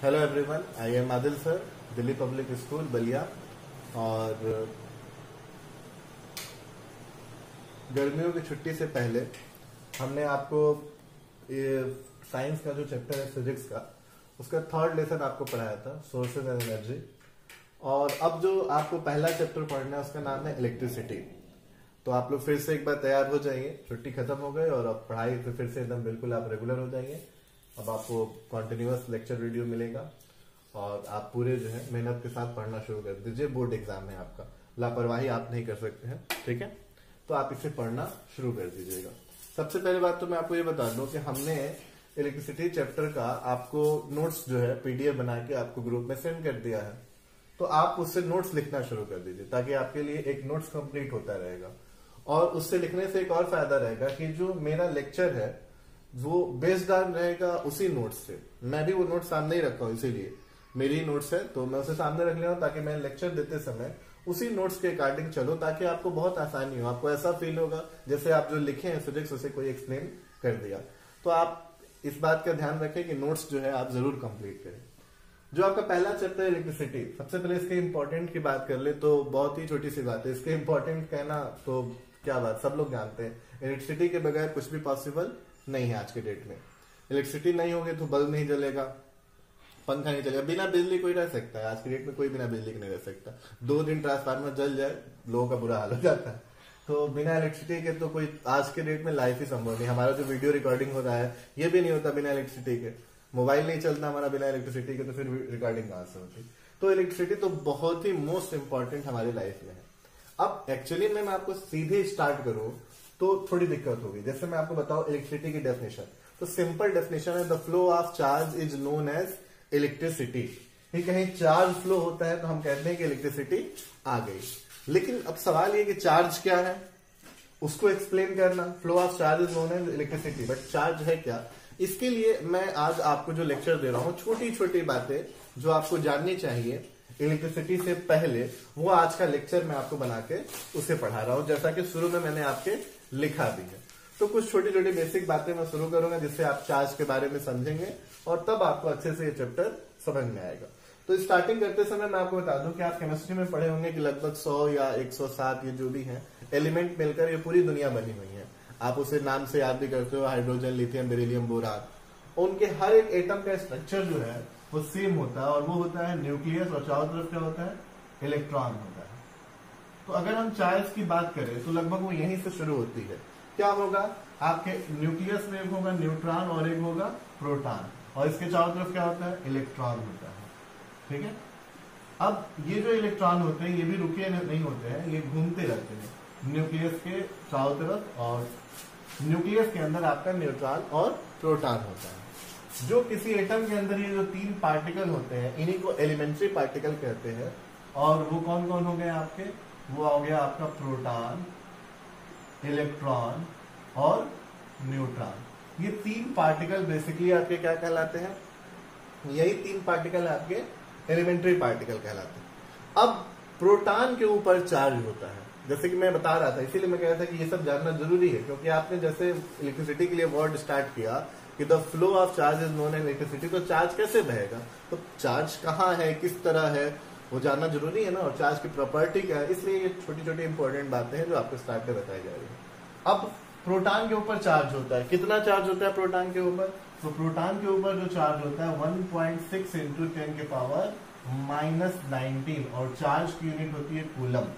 Hello everyone, I am Adil sir, Delhi public school Ballia. और गर्मियों की छुट्टी से पहले हमने आपको ये साइंस का जो चैप्टर है फिजिक्स का, उसका थर्ड लेसन आपको पढ़ाया था, सोर्सेज एंड एनर्जी। और अब जो आपको पहला चैप्टर पढ़ना है उसका नाम है इलेक्ट्रिसिटी। तो आप लोग फिर से एक बार तैयार हो जाइए, छुट्टी खत्म हो गई और अब पढ़ाई पे फिर से एकदम बिल्कुल आप रेगुलर हो जाइए। अब आपको कॉन्टिन्यूअस लेक्चर वीडियो मिलेगा और आप पूरे जो है मेहनत के साथ पढ़ना शुरू कर दीजिए। बोर्ड एग्जाम है आपका, लापरवाही आप नहीं कर सकते हैं, ठीक है? तो आप इसे पढ़ना शुरू कर दीजिएगा। सबसे पहले बात तो मैं आपको ये बता दूं कि हमने इलेक्ट्रिसिटी चैप्टर का आपको नोट्स जो है पीडीएफ बना के आपको ग्रुप में सेंड कर दिया है। तो आप उससे नोट्स लिखना शुरू कर दीजिए ताकि आपके लिए एक नोट्स कंप्लीट होता रहेगा। और उससे लिखने से एक और फायदा रहेगा कि जो मेरा लेक्चर है वो बेस्ड ऑन रहेगा उसी नोट्स से। मैं भी वो नोट्स सामने ही रखा हूं, इसीलिए मेरी नोट्स है तो मैं उसे सामने रख ले रहा हूं ताकि मैं लेक्चर देते समय उसी नोट्स के अकॉर्डिंग चलो, ताकि आपको बहुत आसानी हो। आपको ऐसा फील होगा जैसे आप जो लिखे हैं फिजिक्स उसे कोई एक्सप्लेन कर दिया। तो आप इस बात का ध्यान रखें कि नोट्स जो है आप जरूर कंप्लीट करें। जो आपका पहला चैप्टर है इलेक्ट्रिसिटी, सबसे पहले इसके इंपॉर्टेंट की बात कर ले तो बहुत ही छोटी सी बात है। इसके इंपॉर्टेंट कहना तो क्या बात, सब लोग जानते हैं इलेक्ट्रिसिटी के बगैर कुछ भी पॉसिबल नहीं है आज के डेट में। इलेक्ट्रिसिटी नहीं होगी तो बल्ब नहीं जलेगा, पंखा नहीं चलेगा। बिना बिजली कोई रह सकता है? आज की डेट में कोई बिना बिजली के नहीं रह सकता। 2 दिन ट्रांसफार्मर जल जाए लोगों का बुरा हाल हो जाता है। तो बिना इलेक्ट्रिसिटी के तो कोई आज के डेट में लाइफ ही संभव नहीं। हमारा जो वीडियो रिकॉर्डिंग हो रहा है ये भी नहीं होता बिना इलेक्ट्रिसिटी के। मोबाइल नहीं चलता हमारा बिना इलेक्ट्रिसिटी के, तो फिर रिकॉर्डिंग कहां से होती? तो इलेक्ट्रिसिटी तो बहुत ही मोस्ट इंपॉर्टेंट हमारी लाइफ में है। अब एक्चुअली में मैं आपको सीधे स्टार्ट करूं तो थोड़ी दिक्कत होगी। जैसे मैं आपको बताऊं इलेक्ट्रिसिटी की डेफिनेशन, तो सिंपल डेफिनेशन है the flow of charge is known as electricity. कहीं चार्ज फ्लो होता है तो हम कहते हैं कि इलेक्ट्रिसिटी आ गई। लेकिन अब सवाल ये कि चार्ज क्या है उसको एक्सप्लेन करना। Flow of charge is known as electricity, but charge है क्या? इसके लिए मैं आज आपको जो लेक्चर दे रहा हूं, छोटी छोटी बातें जो आपको जाननी चाहिए इलेक्ट्रिसिटी से पहले, वो आज का लेक्चर मैं आपको बना के उसे पढ़ा रहा हूं, जैसा कि शुरू में मैंने आपके लिखा भी है। तो कुछ छोटी छोटी बेसिक बातें मैं शुरू करूंगा जिससे आप चार्ज के बारे में समझेंगे और तब आपको अच्छे से ये चैप्टर समझ में आएगा। तो स्टार्टिंग करते समय मैं आपको बता दूं कि आप केमिस्ट्री में पढ़े होंगे कि लगभग 100 या 107 ये जो भी है एलिमेंट मिलकर ये पूरी दुनिया बनी हुई है। आप उसे नाम से याद भी करते हो, हाइड्रोजन, लिथियम, बेरिलियम, बोरान। उनके हर एक एटम का स्ट्रक्चर जो है वो सेम होता है और वो होता है न्यूक्लियस, और चारों तरफ क्या होता है? इलेक्ट्रॉन होता है। तो अगर हम चार्ज की बात करें तो लगभग वो यहीं से शुरू होती है। क्या होगा? आपके न्यूक्लियस में एक होगा न्यूट्रॉन और एक होगा प्रोटॉन, और इसके चारों तरफ क्या होता है? इलेक्ट्रॉन होता है, ठीक है? अब ये जो इलेक्ट्रॉन होते हैं ये भी रुके नहीं होते हैं, ये घूमते रहते हैं न्यूक्लियस के चारों तरफ, और न्यूक्लियस के अंदर आपका न्यूट्रॉन और प्रोटॉन होता है। जो किसी एटम के अंदर ये जो 3 पार्टिकल होते हैं इन्हीं को एलिमेंट्री पार्टिकल कहते हैं। और वो कौन कौन हो गए आपके? वो हो गया आपका प्रोटॉन, इलेक्ट्रॉन और न्यूट्रॉन। ये 3 पार्टिकल बेसिकली आपके क्या कहलाते हैं? यही 3 पार्टिकल आपके एलिमेंट्री पार्टिकल कहलाते हैं। अब प्रोटॉन के ऊपर चार्ज होता है, जैसे कि मैं बता रहा था, इसीलिए मैं कह रहा था कि ये सब जानना जरूरी है, क्योंकि आपने जैसे इलेक्ट्रिसिटी के लिए वर्ड स्टार्ट किया कि the flow of charge is known as electricity, तो चार्ज कैसे बहेगा? तो चार्ज कहाँ है, किस तरह है, वो जानना जरूरी है ना। और चार्ज की प्रॉपर्टी क्या है, इसलिए ये छोटी छोटी इंपॉर्टेंट बातें हैं जो आपको स्टार्ट में बताई जा रही है। अब प्रोटॉन के ऊपर चार्ज होता है। कितना चार्ज होता है प्रोटॉन के ऊपर? तो प्रोटॉन के ऊपर जो चार्ज होता है 1.6 इंटू 10 के पावर -19, और चार्ज की यूनिट होती है कूलम।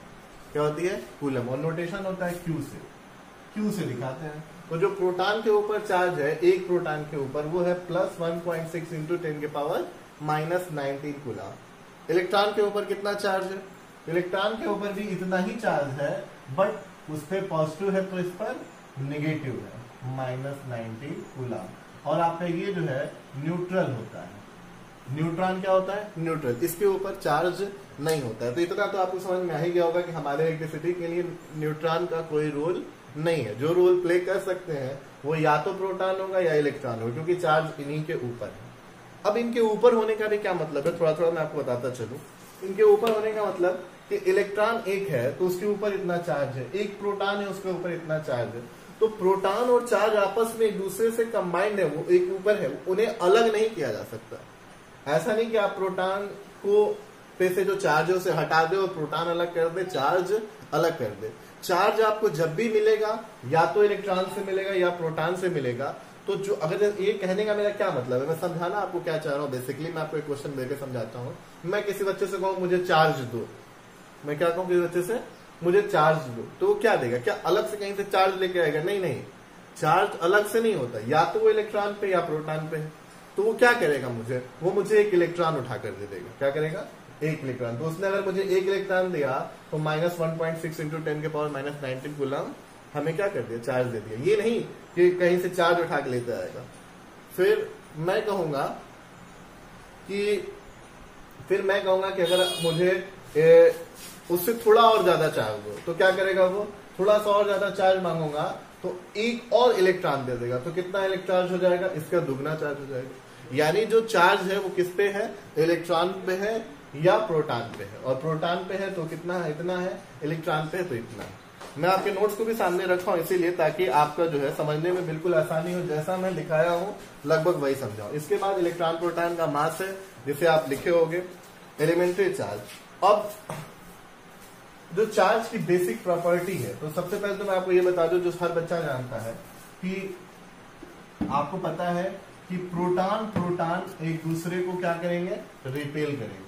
क्या होती है? कूलम। और नोटेशन होता है क्यू से दिखाते हैं। तो जो प्रोटॉन के ऊपर चार्ज है एक प्रोटॉन के ऊपर, वो है +1.6 इंटू 10 के पावर -19 कूलम। इलेक्ट्रॉन के ऊपर कितना चार्ज है? इलेक्ट्रॉन के ऊपर भी इतना ही चार्ज है, बट उस पर पॉजिटिव है तो इस पर नेगेटिव है, -19 कूलम। और आपका ये जो है न्यूट्रल होता है। न्यूट्रॉन क्या होता है? न्यूट्रल। इसके ऊपर चार्ज नहीं होता है। तो इतना तो आपको समझ में आ ही गया होगा कि हमारे इलेक्ट्रिसिटी के लिए न्यूट्रॉन का कोई रोल नहीं है। जो रोल प्ले कर सकते हैं वो या तो प्रोटॉन होगा या इलेक्ट्रॉन होगा, क्योंकि चार्ज इन्हीं के ऊपर है। अब इनके ऊपर होने का भी क्या मतलब है, थोड़ा थोड़ा मैं आपको बताता चलूं। इनके ऊपर होने का मतलब कि इलेक्ट्रॉन एक है तो उसके ऊपर इतना चार्ज है, एक प्रोटॉन है उसके ऊपर इतना चार्ज है। तो प्रोटॉन और चार्ज आपस में एक दूसरे से कंबाइंड है, वो एक ऊपर है, उन्हें अलग नहीं किया जा सकता। ऐसा नहीं कि आप प्रोटॉन को पे से जो चार्ज है उसे हटा दे और प्रोटॉन अलग कर दे, चार्ज अलग कर दे। चार्ज आपको जब भी मिलेगा या तो इलेक्ट्रॉन से मिलेगा या प्रोटॉन से मिलेगा। तो जो अगर ये कहने का मेरा क्या मतलब है, मैं समझाना आपको क्या चाह रहा हूँ। बेसिकली मैं आपको एक क्वेश्चन देकर समझाता हूँ। मैं किसी बच्चे से कहूँ मुझे चार्ज दो, मैं क्या कहूँ किसी बच्चे से मुझे चार्ज दो, तो वो क्या देगा? क्या अलग से कहीं से चार्ज लेके आएगा? नहीं नहीं, चार्ज अलग से नहीं होता, या तो वो इलेक्ट्रॉन पे या प्रोटॉन पे है। तो वो क्या करेगा? वो मुझे एक इलेक्ट्रॉन उठा कर दे देगा। क्या करेगा? एक इलेक्ट्रॉन। तो उसने अगर मुझे एक इलेक्ट्रॉन दिया तो -1.6 इंटू 10 के पावर -19 कूलम हमें क्या कर दिया? चार्ज दे दिया। ये नहीं कि कहीं से चार्ज उठा के लेते आएगा। फिर मैं कहूंगा कि अगर मुझे उससे थोड़ा और ज्यादा चार्ज दो, तो क्या करेगा? वो थोड़ा सा और ज्यादा चार्ज मांगूंगा तो एक और इलेक्ट्रॉन दे देगा। तो कितना इलेक्ट्रॉन हो जाएगा? इसका दुगना चार्ज हो जाएगा। यानी जो चार्ज है वो किस पे है? इलेक्ट्रॉन पे है या प्रोटॉन पे है। और प्रोटॉन पे है तो कितना है? इतना है। इलेक्ट्रॉन पे है तो इतना है। मैं आपके नोट्स को भी सामने रखा हूं इसीलिए ताकि आपका जो है समझने में बिल्कुल आसानी हो। जैसा मैं दिखाया हूं लगभग वही समझाऊं। इसके बाद इलेक्ट्रॉन प्रोटॉन का मास है जिसे आप लिखे होगे एलिमेंट्री चार्ज। अब जो चार्ज की बेसिक प्रॉपर्टी है, तो सबसे पहले तो मैं आपको ये बता दूं जो हर बच्चा जानता है कि आपको पता है कि प्रोटॉन एक दूसरे को क्या करेंगे? रिपेल करेंगे।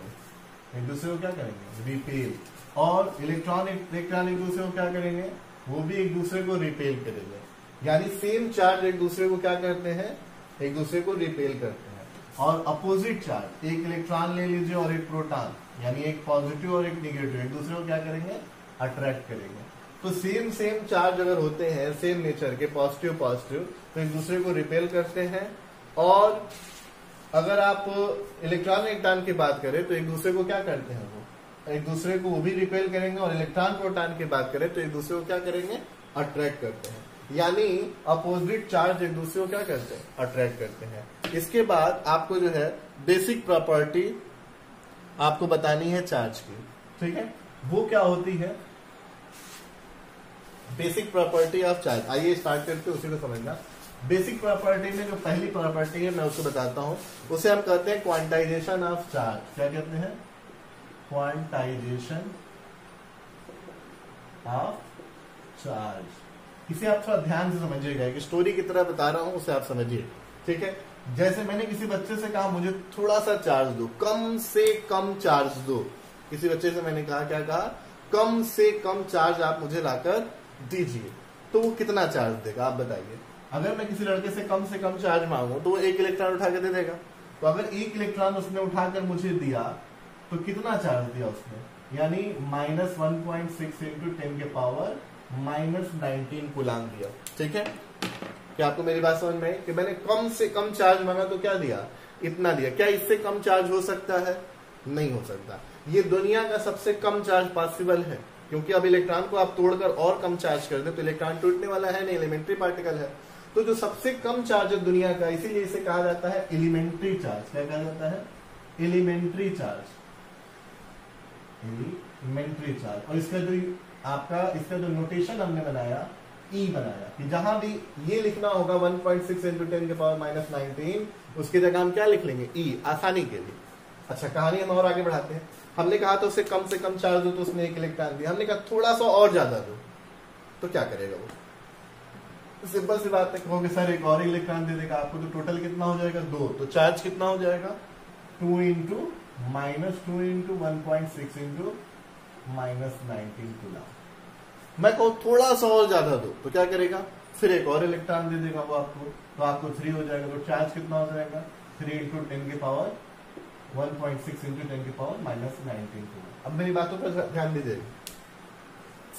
एक दूसरे को क्या करेंगे? रिपेल। और इलेक्ट्रॉन एक दूसरे को क्या करेंगे? वो भी एक दूसरे को रिपेल करेंगे। यानी सेम चार्ज एक दूसरे को क्या करते हैं? एक दूसरे को रिपेल करते हैं। और अपोजिट चार्ज, एक इलेक्ट्रॉन ले लीजिए और एक प्रोटॉन, यानी एक पॉजिटिव और एक निगेटिव, एक दूसरे को क्या करेंगे? अट्रैक्ट करेंगे। तो सेम चार्ज अगर होते हैं सेम नेचर के, पॉजिटिव तो एक दूसरे को रिपेल करते हैं। और अगर आप इलेक्ट्रॉन की बात करें तो एक दूसरे को क्या करते हैं? वो एक दूसरे को वो भी रिपेल करेंगे। और इलेक्ट्रॉन प्रोटॉन की बात करें तो एक दूसरे को क्या करेंगे? अट्रैक्ट करते हैं। यानी अपोजिट चार्ज एक दूसरे को क्या करते हैं? अट्रैक्ट करते हैं। इसके बाद आपको जो है बेसिक प्रॉपर्टी आपको बतानी है चार्ज की, ठीक है? वो क्या होती है? Basic property of charge. आइए स्टार्ट करते हैं, उसी को समझना। बेसिक प्रॉपर्टी में जो पहली प्रॉपर्टी है मैं उसको बताता हूं, उसे हम कहते हैं क्वांटाइजेशन ऑफ चार्ज। क्या कहते हैं? Quantization of charge. इसे आप थोड़ा ध्यान से समझिएगा कि स्टोरी की तरह बता रहा हूं, उसे आप समझिए, ठीक है? जैसे मैंने किसी बच्चे से कहा मुझे थोड़ा सा चार्ज दो, कम से कम चार्ज दो। किसी बच्चे से मैंने कहा, क्या कहा? कम से कम चार्ज आप मुझे लाकर दीजिए। तो वो कितना चार्ज देगा? आप बताइए। अगर मैं किसी लड़के से कम चार्ज मांगू तो वो एक इलेक्ट्रॉन उठा के दे देगा। तो अगर एक इलेक्ट्रॉन उसने उठाकर मुझे दिया तो कितना चार्ज दिया उसने? यानी -1.6 इंटू 10 के पावर -19 कूलम दिया, ठीक है? क्या आपको मेरी बात समझ में आई कि मैंने कम से कम चार्ज मांगा तो क्या दिया? इतना दिया। क्या इससे कम चार्ज हो सकता है? नहीं हो सकता। ये दुनिया का सबसे कम चार्ज पॉसिबल है, क्योंकि अब इलेक्ट्रॉन को आप तोड़कर और कम चार्ज कर दे तो इलेक्ट्रॉन टूटने वाला है नहीं, एलिमेंट्री पार्टिकल है। तो जो सबसे कम चार्ज है दुनिया का, इसीलिए इसे कहा जाता है एलिमेंट्री चार्ज। क्या कहा जाता है? Elementary charge. Elementary charge. और इसका जो नोटेशन हमने बनाया, ई बनाया, कि जहां भी ये लिखना होगा 1.6 इंटू 10 के पावर -19, उसकी जगह हम क्या लिख लेंगे? ई, आसानी के लिए। अच्छा, कहानी हम और आगे बढ़ाते हैं। हमने कहा तो उसे कम से कम चार्ज दो तो उसने एक इलेक्ट्रॉन दिया। हमने कहा थोड़ा सा और ज्यादा दो, तो क्या करेगा वो? सिंपल सी बात है, कहोगे सर एक और इलेक्ट्रॉन दे देगा आपको, तो टोटल कितना हो जाएगा? 2। तो चार्ज कितना हो जाएगा? 2 इंटू -1.6 इंटू -19 कूलम। मैं कहूँ थोड़ा सा और ज्यादा दो, तो क्या करेगा? फिर एक और इलेक्ट्रॉन दे देगा वो आपको, तो आपको 3 हो जाएगा। तो चार्ज कितना हो जाएगा? 3 इंटू 10 के पावर 1.6 इंटू 10 के पावर -19 कूलम। अब मेरी बातों पर ध्यान दीजिए।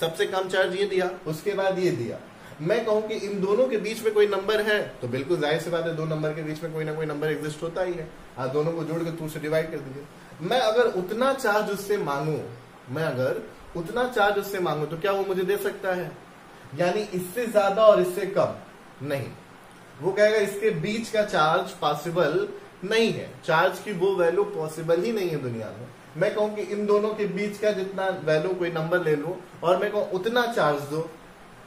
सबसे कम चार्ज ये दिया, उसके बाद ये दिया। मैं कहूं कि इन दोनों के बीच में कोई नंबर है, तो बिल्कुल जाहिर सी बात है, दो नंबर के बीच में कोई ना कोई नंबर एग्जिस्ट होता ही है। आप दोनों को जोड़ के 2 से डिवाइड कर दीजिए। मैं अगर उतना चार्ज उससे मांगू, तो क्या वो मुझे दे सकता है? यानी इससे ज्यादा और इससे कम नहीं। वो कहेगा इसके बीच का चार्ज पॉसिबल नहीं है। चार्ज की वो वैल्यू पॉसिबल ही नहीं है दुनिया में। मैं कहूं कि इन दोनों के बीच का जितना वैल्यू कोई नंबर ले लूं और मैं कहूं उतना चार्ज दो,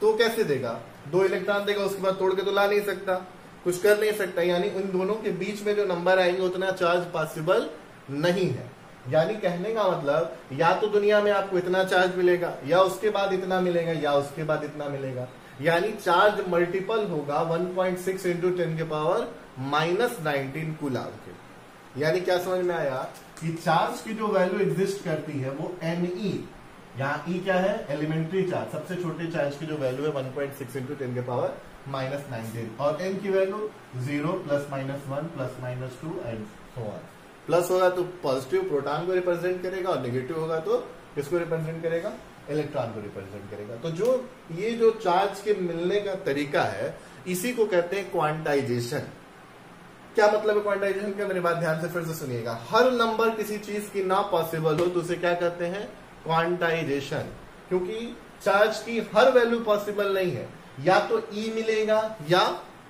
तो कैसे देगा? 2 इलेक्ट्रॉन देगा, उसके बाद तोड़ के तो ला नहीं सकता। कुछ कर नहीं सकता, यानी उन दोनों के बीच में जो नंबर आएंगे उतना चार्ज पॉसिबल नहीं है। यानी कहने का मतलब या तो दुनिया में आपको इतना चार्ज मिलेगा, या उसके बाद इतना मिलेगा, या उसके बाद इतना मिलेगा, यानी चार्ज मल्टीपल होगा 1.6 इंटू 10 के पावर -19 कूलम के। यानी क्या समझ में आया कि चार्ज की जो वैल्यू एग्जिस्ट करती है वो Ne, यहाँ E क्या है, एलिमेंट्री चार्ज, सबसे छोटे चार्ज की जो वैल्यू है 1.6 इंटू 10 के पावर -19, और n की value 0 +-1 +-2 and so on. Plus होगा तो पॉजिटिव प्रोटॉन को रिप्रेजेंट करेगा, और नेगेटिव होगा तो किसको रिप्रेजेंट करेगा, इलेक्ट्रॉन को रिप्रेजेंट करेगा। तो जो ये जो चार्ज के मिलने का तरीका है इसी को कहते हैं क्वांटाइजेशन। क्या मतलब है क्वांटाइजेशन का, मेरी बात ध्यान से फिर से सुनिएगा। हर नंबर किसी चीज की ना पॉसिबल हो तो उसे क्या कहते हैं, क्वांटाइजेशन। क्योंकि चार्ज की हर वैल्यू पॉसिबल नहीं है, या तो E मिलेगा, या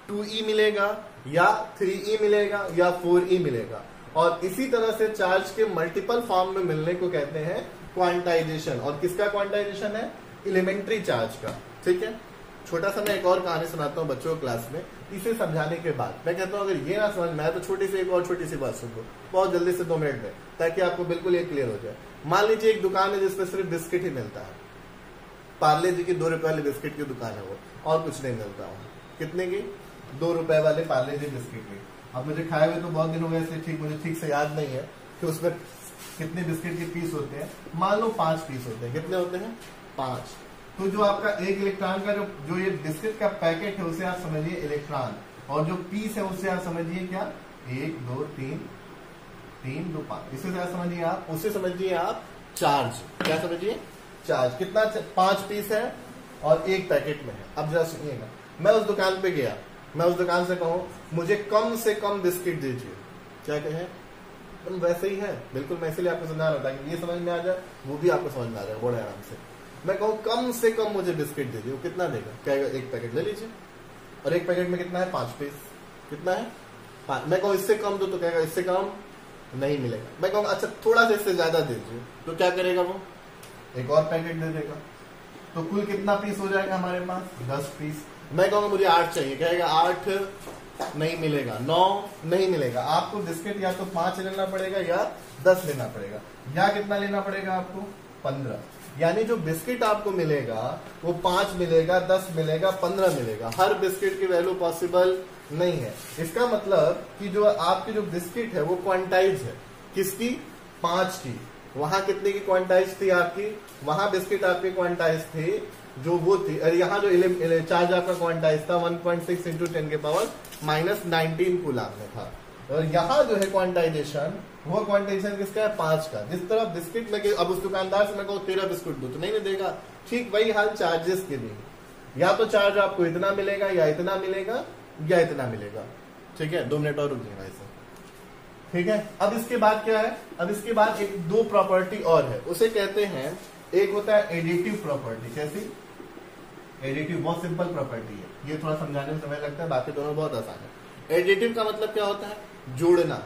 2E मिलेगा, या 3E मिलेगा, या 4E मिलेगा, और इसी तरह से चार्ज के मल्टीपल फॉर्म में मिलने को कहते हैं क्वांटाइजेशन। और किसका क्वांटाइजेशन है, एलिमेंट्री चार्ज का। ठीक है, छोटा सा मैं एक और कहानी सुनाता हूँ बच्चों क्लास में, इसे समझाने के बाद मैं कहता हूँ अगर ये ना समझ में आए तो छोटी सी एक और छोटी सी बात सुन लो बहुत जल्दी से 2 मिनट में, ताकि आपको बिल्कुल ये क्लियर हो जाए। मान लीजिए एक दुकान है जिसपे सिर्फ बिस्किट ही मिलता है, पार्ले जी की 2 रुपए वाली बिस्किट की दुकान है वो, और कुछ नहीं मिलता है। कितने की, 2 रुपए वाले पार्ले जी बिस्किट की। अब मुझे खाए हुए तो बहुत दिन हो गए, इसलिए मुझे ठीक से याद नहीं है कि उसमें कितने बिस्किट के पीस होते हैं। मान लो 5 पीस होते हैं। कितने होते हैं, 5। तो जो आपका एक इलेक्ट्रॉन का जो ये बिस्किट का पैकेट है उसे आप समझिए इलेक्ट्रॉन, और जो पीस है उसे आप समझिए क्या, 1 2 3 2 5, इसे आप समझिए आप, उसे समझिए आप चार्ज। क्या समझिए, चार्ज। कितना, 5 पीस है और एक पैकेट में है। अब जरा सुनिएगा, मैं उस दुकान पे गया, मैं उस दुकान से कहूं मुझे कम से कम बिस्किट दीजिए, क्या कहें, तुम वैसे ही है बिल्कुल। मैं इसलिए आपको समझा रहा था कि ये समझ में आ जाए, वो भी आपको समझ में आ जाए बड़े आराम से। मैं कहूँ कम से कम मुझे बिस्किट दीजिए, वो कितना देगा, कहेगा 1 पैकेट ले लीजिए, और 1 पैकेट में कितना है, 5 पीस। कितना है, 5। मैं कहूँ इससे कम दो तो कहेगा इससे कम नहीं मिलेगा। मैं कहूँ अच्छा थोड़ा सा इससे ज्यादा दीजिए, तो क्या करेगा वो, 1 और पैकेट दे देगा। तो कुल कितना पीस हो जाएगा हमारे पास, 10 पीस। मैं कहूँगा मुझे 8 चाहिए, कहेगा 8 नहीं मिलेगा, 9 नहीं मिलेगा। आपको बिस्किट या तो 5 लेना पड़ेगा या 10 लेना पड़ेगा, या कितना लेना पड़ेगा आपको, 15। यानी जो बिस्किट आपको मिलेगा वो 5 मिलेगा, 10 मिलेगा, 15 मिलेगा। हर बिस्किट की वैल्यू पॉसिबल नहीं है। इसका मतलब कि जो आपकी जो बिस्किट है वो क्वांटाइज है, किसकी, 5 की। वहां कितने की क्वांटाइज थी आपकी, वहां बिस्किट आपकी क्वांटाइज थी जो वो थी, और यहाँ जो चार्ज आपका क्वांटाइज था 1.6 इंटू 10 के पावर -19 कूलम में था। और यहाँ जो है क्वांटाइजेशन, वो क्वांटाइजेशन किसका है, 5 का। जिस तरह बिस्किट में, अब उस दुकानदार से मैं कहूँ 13 बिस्कुट दो तो नहीं देगा, ठीक वही हाल चार्जेस के लिए, या तो चार्ज आपको इतना मिलेगा, या इतना मिलेगा, या इतना मिलेगा। ठीक है, 2 मिनट और रुक जाएगा इसे। ठीक है, अब इसके बाद क्या है, अब इसके बाद एक 2 प्रॉपर्टी और है, उसे कहते हैं, एक होता है एडिटिव प्रॉपर्टी। कैसी, एडिटिव बहुत सिंपल प्रॉपर्टी है, ये थोड़ा समझाने में समय लगता है, बाकी दोनों बहुत आसान है। एडिटिव का मतलब क्या होता है, जोड़ना।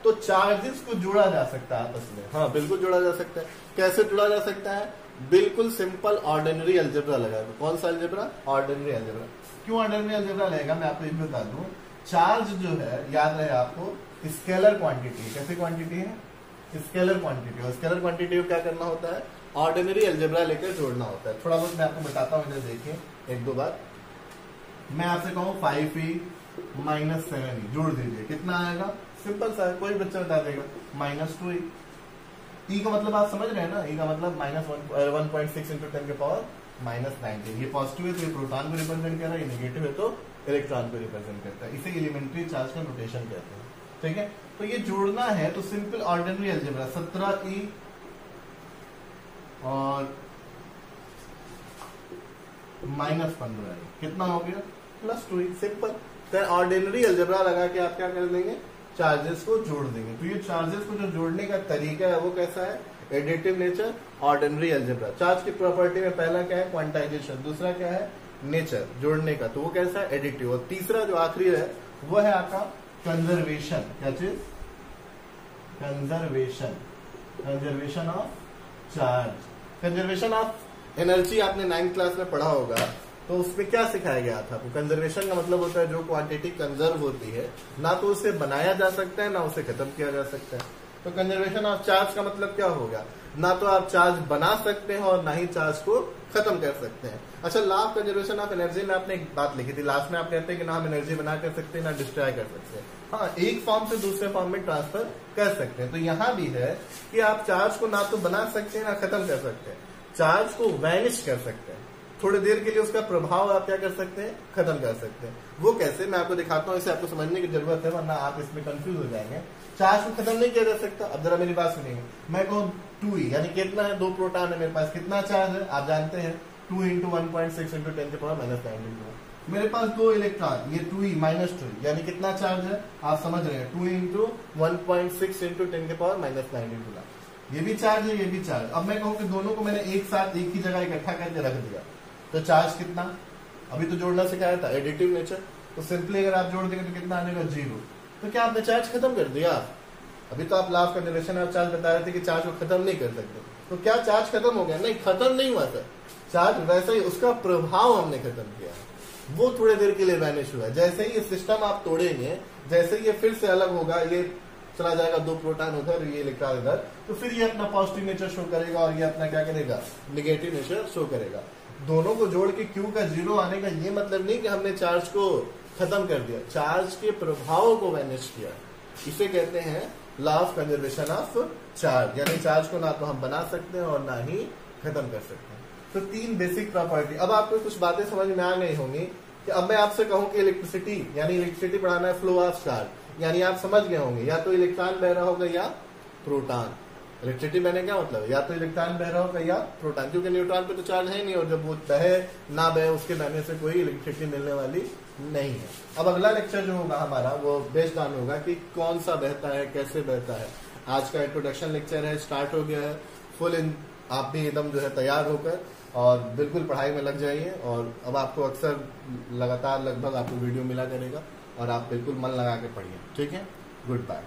तो चार्जेस को जोड़ा जा सकता है आपस में, हाँ बिल्कुल जोड़ा जा सकता है। कैसे जोड़ा जा सकता है, बिल्कुल सिंपल ऑर्डिनरी अलजेब्रा लगाएगा। कौन सा अलजेब्रा, ऑर्डिनरी अलजेब्रा। क्यों ऑर्डिनरी अलजेब्रा लगेगा, मैं आपको ये बता दूं, चार्ज जो है याद रहे आपको स्केलर क्वांटिटी। कैसी क्वांटिटी है, स्केलर क्वांटिटी। और स्केलर क्वांटिटी को क्या करना होता है, ऑर्डिनरी अलजेब्रा लेकर जोड़ना होता है। थोड़ा बहुत मैं आपको बताता हूँ, इधर देखिए 1-2 बार। मैं आपसे कहूँ 5e - 7e जोड़ दीजिए, कितना आएगा, सिंपल सा है, कोई बच्चा बता देगा, -2e। ई का मतलब आप समझ रहे हैं ना, ई का मतलब -1.6 इंटू 10 के पावर -19। ये पॉजिटिव है तो ये प्रोटॉन को रिप्रेजेंट कर रहा है, ये नेगेटिव है तो इलेक्ट्रॉन को रिप्रेजेंट करता है। इसे एलिमेंट्री चार्ज का नोटेशन कहते हैं। ठीक है, तो ये जोड़ना है तो सिंपल ऑर्डिनरी अलजेब्रा, 17e और -15e कितना हो गया, +2e। सिंपल। तो ऑर्डिनरी अलजेब्रा लगा के आप क्या कर देंगे, चार्जेस को जोड़ देंगे। तो ये चार्जेस को जो जोड़ने का तरीका है वो कैसा है, additive nature, ordinary algebra. Charge की प्रॉपर्टी में पहला क्या है, क्वांटाइजेशन, दूसरा क्या है, नेचर, जोड़ने का, तो वो कैसा है, एडिटिव। और तीसरा जो आखिरी है वो है आपका कंजर्वेशन। क्या चीज, conservation, conservation of charge, conservation of energy. आपने 9th क्लास में पढ़ा होगा तो उसमें क्या सिखाया गया था आपको? कंजर्वेशन का मतलब होता है जो क्वांटिटी कंजर्व होती है ना तो उसे बनाया जा सकता है ना उसे खत्म किया जा सकता है। तो कंजर्वेशन ऑफ चार्ज का मतलब क्या होगा? ना तो आप चार्ज बना सकते हैं और ना ही चार्ज को खत्म कर सकते हैं। अच्छा, law of conservation of energy में आपने एक बात लिखी थी, लास्ट में आप कहते हैं कि ना हम एनर्जी बना कर सकते हैं ना डिस्ट्रॉय कर सकते हैं। हाँ, एक फॉर्म से दूसरे फॉर्म में ट्रांसफर कर सकते हैं। तो यहाँ भी है कि आप चार्ज को ना तो बना सकते हैं ना खत्म कर सकते हैं, चार्ज को वैनिश कर सकते हैं। थोड़ी देर के लिए उसका प्रभाव आप क्या कर सकते हैं? खत्म कर सकते हैं। वो कैसे, मैं आपको दिखाता हूँ, इसे आपको समझने की जरूरत है वरना आप इसमें कंफ्यूज हो जाएंगे। चार्ज को खत्म नहीं किया जा सकता। अब जरा मेरी बात सुनिए, मैं कहूँ 2e यानी कितना है? 2 प्रोटॉन है मेरे पास। कितना चार्ज है आप जानते हैं? 2 × 1.6 × 10⁻⁹ मेरे पास 2 इलेक्ट्रॉन, ये 2e -2 यानी कितना चार्ज है आप समझ रहे हैं? 2 × 1.6 × 10⁻⁹ ये भी चार्ज है, ये भी चार्ज। अब मैं कहूँ कि दोनों को मैंने एक साथ एक ही जगह इकट्ठा करके रख दिया तो चार्ज कितना? अभी तो जोड़ना सिखाया था, एडिटिव नेचर। तो सिंपली अगर आप जोड़ देंगे तो कितना आने का? 0। तो क्या आपने चार्ज खत्म कर दिया? अभी तो आप law of conservation of charge बता रहे थे कि चार्ज को खत्म नहीं कर सकते। तो क्या चार्ज खत्म हो गया? नहीं, खत्म नहीं हुआ सर। चार्ज वैसे ही, उसका प्रभाव हमने खत्म किया, वो थोड़ी देर के लिए वैनिश हुआ। जैसे ही ये सिस्टम आप तोड़ेंगे, जैसे ही ये फिर से अलग होगा, ये चला जाएगा 2 प्रोटॉन उधर, ये इलेक्ट्रॉन इधर, तो फिर ये अपना पॉजिटिव नेचर शो करेगा और ये अपना क्या करेगा? निगेटिव नेचर शो करेगा। दोनों को जोड़ के Q का 0 आने का ये मतलब नहीं कि हमने चार्ज को खत्म कर दिया, चार्ज के प्रभाव को वैनिश किया। इसे कहते हैं law of conservation of charge, यानी चार्ज को ना तो हम बना सकते हैं और ना ही खत्म कर सकते हैं। तो 3 बेसिक प्रॉपर्टी। अब आपको कुछ बातें समझ में आ गई होंगी कि अब मैं आपसे कहूं कि इलेक्ट्रिसिटी यानी इलेक्ट्रिसिटी बढ़ाना है, फ्लो ऑफ चार्ज, यानी आप समझ गए होंगे या तो इलेक्ट्रॉन बह रहा होगा या प्रोटॉन। इलेक्ट्रिसिटी बहने क्या मतलब है? या तो इलेक्ट्रॉन बह रहा होगा या प्रोटॉन, क्योंकि न्यूट्रॉन पे तो चार्ज है नहीं और जब वो बहे ना बहे उसके बहने से कोई इलेक्ट्रिसिटी मिलने वाली नहीं है। अब अगला लेक्चर जो होगा हमारा वो बेस्ड ऑन होगा कि कौन सा बहता है, कैसे बहता है। आज का इंट्रोडक्शन लेक्चर है, स्टार्ट हो गया है फुल इन, आप भी एकदम जो है तैयार होकर और बिल्कुल पढ़ाई में लग जाइए। और अब आपको अक्सर लगातार लगभग आपको वीडियो मिला करेगा और आप बिल्कुल मन लगा के पढ़िए। ठीक है, गुड बाय।